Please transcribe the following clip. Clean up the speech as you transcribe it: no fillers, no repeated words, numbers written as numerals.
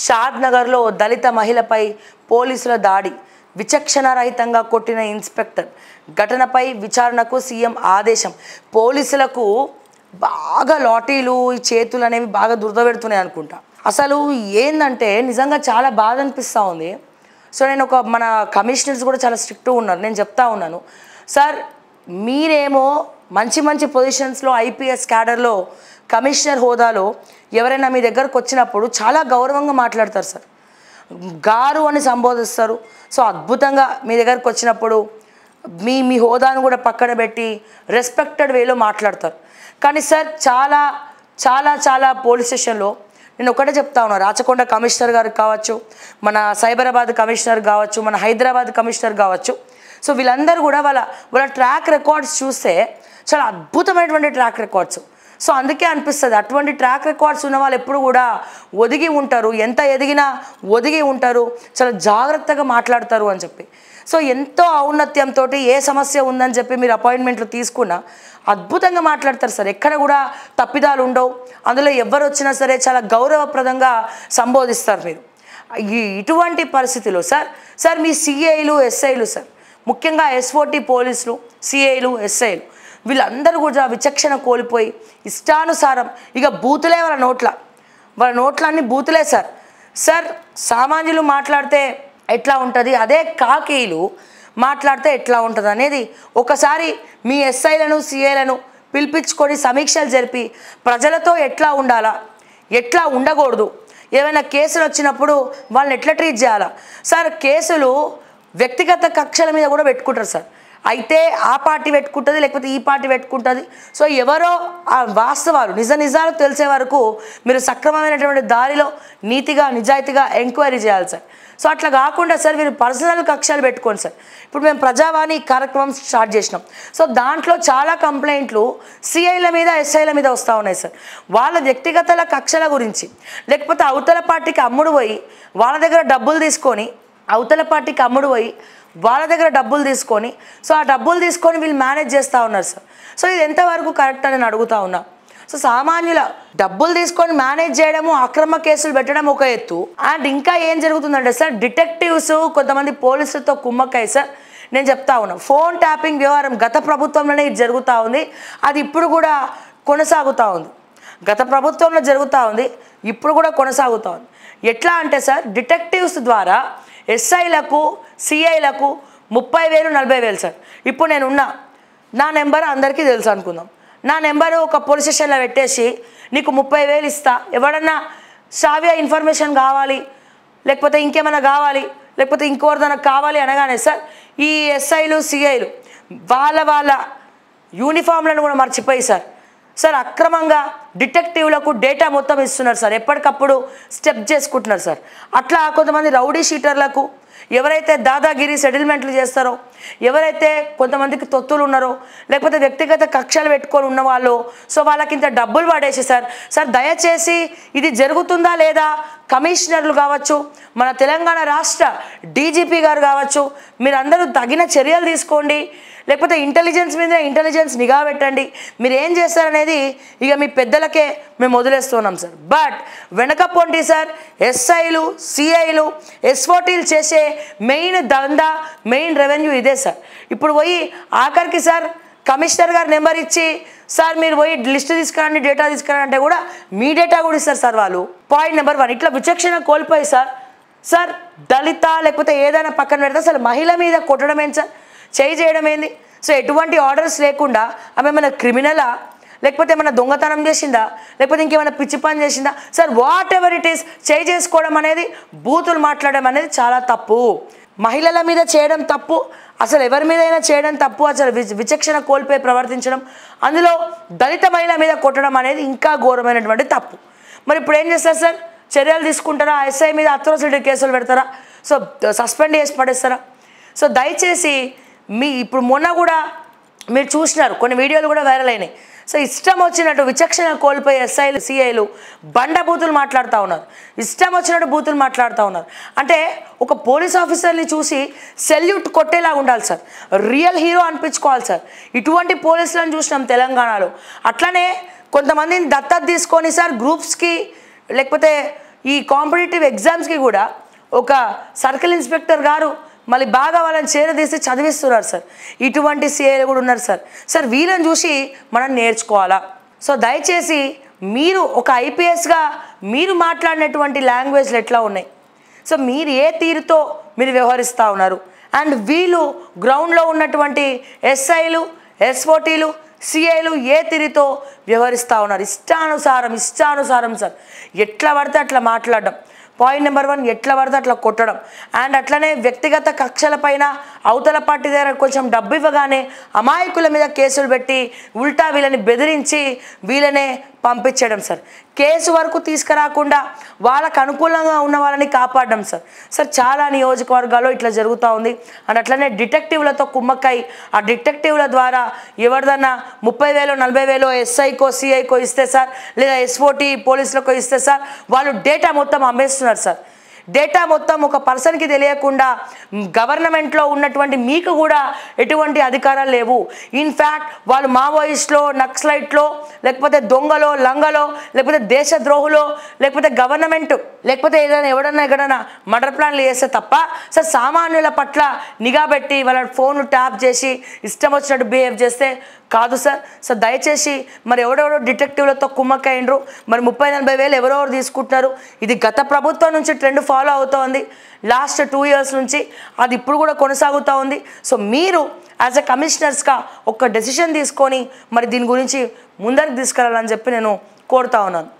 షాద్ నగర్లో దళిత మహిళపై పోలీసుల దాడి, విచక్షణారహితంగా కొట్టిన ఇన్స్పెక్టర్. ఘటనపై విచారణకు సీఎం ఆదేశం. పోలీసులకు బాగా లాఠీలు ఈ చేతులు అనేవి బాగా దురదపెడుతున్నాయి అనుకుంటా. అసలు ఏందంటే నిజంగా చాలా బాధ అనిపిస్తూ ఉంది. సో నేను మన కమిషనర్స్ కూడా చాలా స్ట్రిక్ట్గా ఉన్నారు. నేను చెప్తా ఉన్నాను, సార్ మీరేమో మంచి మంచి పొజిషన్స్లో ఐపీఎస్ క్యాడర్లో కమిషనర్ హోదాలో ఎవరైనా మీ దగ్గరకు వచ్చినప్పుడు చాలా గౌరవంగా మాట్లాడతారు సార్, గారు అని సంబోధిస్తారు. సో అద్భుతంగా మీ దగ్గరకు వచ్చినప్పుడు మీ హోదాను కూడా పక్కన పెట్టి రెస్పెక్టెడ్ వేలో మాట్లాడతారు. కానీ సార్ చాలా చాలా చాలా పోలీస్ స్టేషన్లో నేను ఒకటే చెప్తా ఉన్నాను, రాచకొండ కమిషనర్ గారు కావచ్చు, మన సైబరాబాద్ కమిషనర్ కావచ్చు, మన హైదరాబాద్ కమిషనర్ కావచ్చు, సో వీళ్ళందరూ కూడా వాళ్ళ ట్రాక్ రికార్డ్స్ చూస్తే చాలా అద్భుతమైనటువంటి ట్రాక్ రికార్డ్స్. సో అందుకే అనిపిస్తుంది అటువంటి ట్రాక్ రికార్డ్స్ ఉన్న వాళ్ళు ఎప్పుడు కూడా ఒదిగి ఉంటారు, ఎంత ఎదిగినా ఒదిగి ఉంటారు, చాలా జాగ్రత్తగా మాట్లాడతారు అని చెప్పి. సో ఎంతో ఔన్నత్యంతో ఏ సమస్య ఉందని చెప్పి మీరు అపాయింట్మెంట్లు తీసుకున్నా అద్భుతంగా మాట్లాడతారు సార్. ఎక్కడ కూడా తప్పిదాలు ఉండవు. అందులో ఎవరు వచ్చినా సరే చాలా గౌరవప్రదంగా సంబోధిస్తారు మీరు. ఇటువంటి పరిస్థితిలో సార్ మీ సిఐలు ఎస్ఐలు సార్, ముఖ్యంగా ఎస్ఓటి పోలీసులు, సిఐలు ఎస్ఐలు వీళ్ళందరూ కూడా విచక్షణ కోల్పోయి ఇష్టానుసారం ఇక బూతులే వాళ్ళ నోట్లన్నీ బూతులే సార్ సామాన్యులు మాట్లాడితే ఎట్లా ఉంటుంది, అదే కాకీలు మాట్లాడితే ఎట్లా ఉంటుంది అనేది ఒకసారి మీ ఎస్ఐలను సిఐలను పిలిపించుకొని సమీక్షలు జరిపి ప్రజలతో ఎట్లా ఉండాలా, ఎట్లా ఉండకూడదు, ఏమైనా కేసులు వచ్చినప్పుడు వాళ్ళని ఎట్లా ట్రీట్ చేయాలా. సార్ కేసులు వ్యక్తిగత కక్షల మీద కూడా పెట్టుకుంటారు సార్. అయితే ఆ పార్టీ పెట్టుకుంటుంది, లేకపోతే ఈ పార్టీ పెట్టుకుంటుంది. సో ఎవరో ఆ వాస్తవాలు నిజాలు తెలిసే వరకు మీరు సక్రమమైనటువంటి దారిలో నీతిగా నిజాయితీగా ఎంక్వైరీ చేయాలి సార్. సో అట్లా కాకుండా సార్ మీరు పర్సనల్ కక్షలు పెట్టుకోండి సార్. ఇప్పుడు మేము ప్రజావాణి కార్యక్రమం స్టార్ట్ చేసినాం. సో దాంట్లో చాలా కంప్లైంట్లు సిఐల మీద ఎస్ఐల మీద వస్తూ ఉన్నాయి సార్. వాళ్ళ వ్యక్తిగత కక్షల గురించి, లేకపోతే అవతల పార్టీకి అమ్ముడు పోయి వాళ్ళ దగ్గర డబ్బులు తీసుకొని వాళ్ళ దగ్గర డబ్బులు తీసుకొని సో ఆ డబ్బులు తీసుకొని వీళ్ళు మేనేజ్ చేస్తూ ఉన్నారు సార్. సో ఇది ఎంతవరకు కరెక్ట్ అని నేను అడుగుతా ఉన్నా. సో సామాన్యుల డబ్బులు తీసుకొని మేనేజ్ చేయడము, అక్రమ కేసులు పెట్టడం ఒక ఎత్తు. అండ్ ఇంకా ఏం జరుగుతుందంటే సార్, డిటెక్టివ్స్ కొంతమంది పోలీసులతో కుమ్మక్కయ్య సార్, నేను చెప్తా ఉన్నా ఫోన్ ట్యాపింగ్ వ్యవహారం గత ప్రభుత్వంలోనే ఇది జరుగుతూ ఉంది. అది ఇప్పుడు కూడా కొనసాగుతూ ఉంది. గత ప్రభుత్వంలో జరుగుతూ ఉంది, ఇప్పుడు కూడా కొనసాగుతూ ఉంది. ఎట్లా అంటే సార్, డిటెక్టివ్స్ ద్వారా ఎస్ఐలకు సిఐలకు 30,000 40,000 సార్. ఇప్పుడు నేనున్నా నా నెంబర్ అందరికీ తెలుసు అనుకుందాం. నా నెంబరు ఒక పోలీస్ స్టేషన్లో పెట్టేసి నీకు 30,000 ఇస్తా, ఎవడన్నా సావ్య ఇన్ఫర్మేషన్ కావాలి, లేకపోతే ఇంకేమైనా కావాలి, లేకపోతే ఇంకోరిదైనా కావాలి అనగానే సార్ ఈ ఎస్ఐలు సిఐలు వాళ్ళ యూనిఫామ్లను కూడా మర్చిపోయి సార్ అక్రమంగా డిటెక్టివ్లకు డేటా మొత్తం ఇస్తున్నారు సార్. ఎప్పటికప్పుడు స్టెప్ చేసుకుంటున్నారు సార్. అట్లా కొంతమంది రౌడీ షీటర్లకు ఎవరైతే దాదాగిరి సెటిల్మెంట్లు చేస్తారో, ఎవరైతే కొంతమందికి తొత్తులు ఉన్నారో, లేకపోతే వ్యక్తిగత కక్షలు పెట్టుకొని ఉన్నవాళ్ళు, సో వాళ్ళకి ఇంత డబ్బులు పడేసి సార్ దయచేసి ఇది జరుగుతుందా లేదా కమిషనర్లు కావచ్చు, మన తెలంగాణ రాష్ట్ర డీజీపీ గారు కావచ్చు, మీరందరూ తగిన చర్యలు తీసుకోండి. లేకపోతే ఇంటెలిజెన్స్ నిఘా పెట్టండి. మీరు ఏం చేస్తారనేది ఇక మీ పెద్దలకే మేము వదిలేస్తున్నాం సార్. బట్ వెనకపోండి సార్, ఎస్ఐలు సిఐలు ఎస్ఓటీలు చేసే మెయిన్ దందా, మెయిన్ రెవెన్యూ ఇదే సార్. ఇప్పుడు పోయి ఆఖరికి సార్ కమిషనర్ గారు నెంబర్ ఇచ్చి సార్ మీరు పోయి లిస్ట్ తీసుకురండి, డేటా తీసుకురండి అంటే కూడా మీ డేటా కూడా ఇస్తారు సార్ వాళ్ళు. పాయింట్ నెంబర్ 1, ఇట్లా విచక్షణ కోల్పోయి సార్ దళిత లేకపోతే ఏదైనా పక్కన పెడితే అసలు మహిళ మీద కొట్టడం ఏంటి సార్, చేయి చేయడం ఏంది? సో ఎటువంటి ఆర్డర్స్ లేకుండా ఆమె ఏమైనా క్రిమినలా, లేకపోతే ఏమైనా దొంగతనం చేసిందా, లేకపోతే ఇంకేమైనా పిచ్చి పని చేసిందా sir, what ever it is, చేయి చేసుకోవడం అనేది, బూతులు మాట్లాడడం అనేది చాలా తప్పు. మహిళల మీద చేయడం తప్పు, అసలు ఎవరి మీదైనా చేయడం తప్పు. అసలు విచక్షణ కోల్పోయి ప్రవర్తించడం, అందులో దళిత మహిళ మీద కొట్టడం అనేది ఇంకా ఘోరమైనటువంటి తప్పు. మరి ఇప్పుడు ఏం చేస్తారు సార్, చర్యలు తీసుకుంటారా? ఎస్ఐ మీద అట్రాసిటీ కేసులు పెడతారా? సో సస్పెండ్ చేసి పడేస్తారా? సో దయచేసి ఇప్పుడు మొన్న కూడా మీరు చూసినారు, కొన్ని వీడియోలు కూడా వైరల్ అయినాయి. సో ఇష్టం వచ్చినట్టు విచక్షణ కోల్పోయి ఎస్ఐలు సిఐలు బూతులు మాట్లాడుతూ ఉన్నారు, ఇష్టం వచ్చినట్టు బూతులు మాట్లాడుతూ ఉన్నారు. అంటే ఒక పోలీస్ ఆఫీసర్ని చూసి సెల్యూట్ కొట్టేలాగా ఉండాలి సార్, రియల్ హీరో అనిపించుకోవాలి సార్. ఇటువంటి పోలీసులను చూసినాం తెలంగాణలో. అట్లనే కొంతమందిని దత్తత తీసుకొని సార్ గ్రూప్స్కి లేకపోతే ఈ కాంపిటేటివ్ ఎగ్జామ్స్కి కూడా ఒక సర్కిల్ ఇన్స్పెక్టర్ గారు మళ్ళీ బాగా వాళ్ళని చేరదీసి చదివిస్తున్నారు సార్. ఇటువంటి సిఐలు కూడా ఉన్నారు సార్. సార్ వీళ్ళని చూసి మనం నేర్చుకోవాలా? సో దయచేసి మీరు ఒక ఐపీఎస్గా మీరు మాట్లాడినటువంటి లాంగ్వేజ్లు ఎట్లా ఉన్నాయి, సో మీరు ఏ తీరుతో మీరు వ్యవహరిస్తూ ఉన్నారు, అండ్ వీళ్ళు గ్రౌండ్లో ఉన్నటువంటి ఎస్ఐలు, ఎస్ఓటీలు, సిఐలు ఏ తీరుతో వ్యవహరిస్తూ ఉన్నారు. ఇష్టానుసారం సార్, ఎట్లా పడితే అట్లా మాట్లాడడం. పాయింట్ నెంబర్ 1, ఎట్లా పడితే అట్లా కొట్టడం. అండ్ అట్లనే వ్యక్తిగత కక్షల పైన అవతల పార్టీ దగ్గర కొంచెం డబ్బు ఇవ్వగానే అమాయకుల మీద కేసులు పెట్టి ఉల్టా వీళ్ళని బెదిరించి వీళ్ళనే పంపించడం సార్. కేసు వరకు తీసుకురాకుండా వాళ్ళకు అనుకూలంగా ఉన్న వాళ్ళని కాపాడడం సార్. సార్ చాలా నియోజకవర్గాల్లో ఇట్లా జరుగుతూ ఉంది. అండ్ అట్లనే డిటెక్టివ్లతో కుమ్మక్కై ఆ డిటెక్టివ్ల ద్వారా ఎవరిదన్నా 30,000 40,000 ఎస్ఐకో సిఐకో ఇస్తే సార్, లేదా ఎస్ఓటీ పోలీసులకో ఇస్తే సార్, వాళ్ళు డేటా మొత్తం అమ్మేస్తున్నారు సార్. డేటా మొత్తం ఒక పర్సన్కి తెలియకుండా గవర్నమెంట్లో ఉన్నటువంటి మీకు కూడా ఎటువంటి అధికారాలు లేవు. ఇన్ఫ్యాక్ట్ వాళ్ళు మావోయిస్ట్లో, నక్సలైట్లో, లేకపోతే దొంగలో, లంగలో, లేకపోతే దేశద్రోహులో, లేకపోతే గవర్నమెంట్, లేకపోతే ఎవడన్నా మర్డర్ ప్లాన్లు చేస్తే తప్ప సార్ సామాన్యుల పట్ల నిఘా పెట్టి వాళ్ళ ఫోన్లు ట్యాప్ చేసి ఇష్టం వచ్చినట్టు బిహేవ్ చేస్తే కాదు సార్. సో దయచేసి మరి ఎవరెవరో డిటెక్టివ్లతో కుమ్మక్కయ్యిండ్రు, మరి 30,000-40,000 ఎవరెవరు తీసుకుంటున్నారు. ఇది గత ప్రభుత్వం నుంచి ట్రెండ్ ఫాలో అవుతోంది, లాస్ట్ 2 years నుంచి అది ఇప్పుడు కూడా కొనసాగుతూ ఉంది. సో మీరు యాజ్ ఎ కమిషనర్స్గా ఒక డెసిషన్ తీసుకొని మరి దీని గురించి ముందరికి తీసుకెళ్ళాలని చెప్పి నేను కోరుతా ఉన్నాను.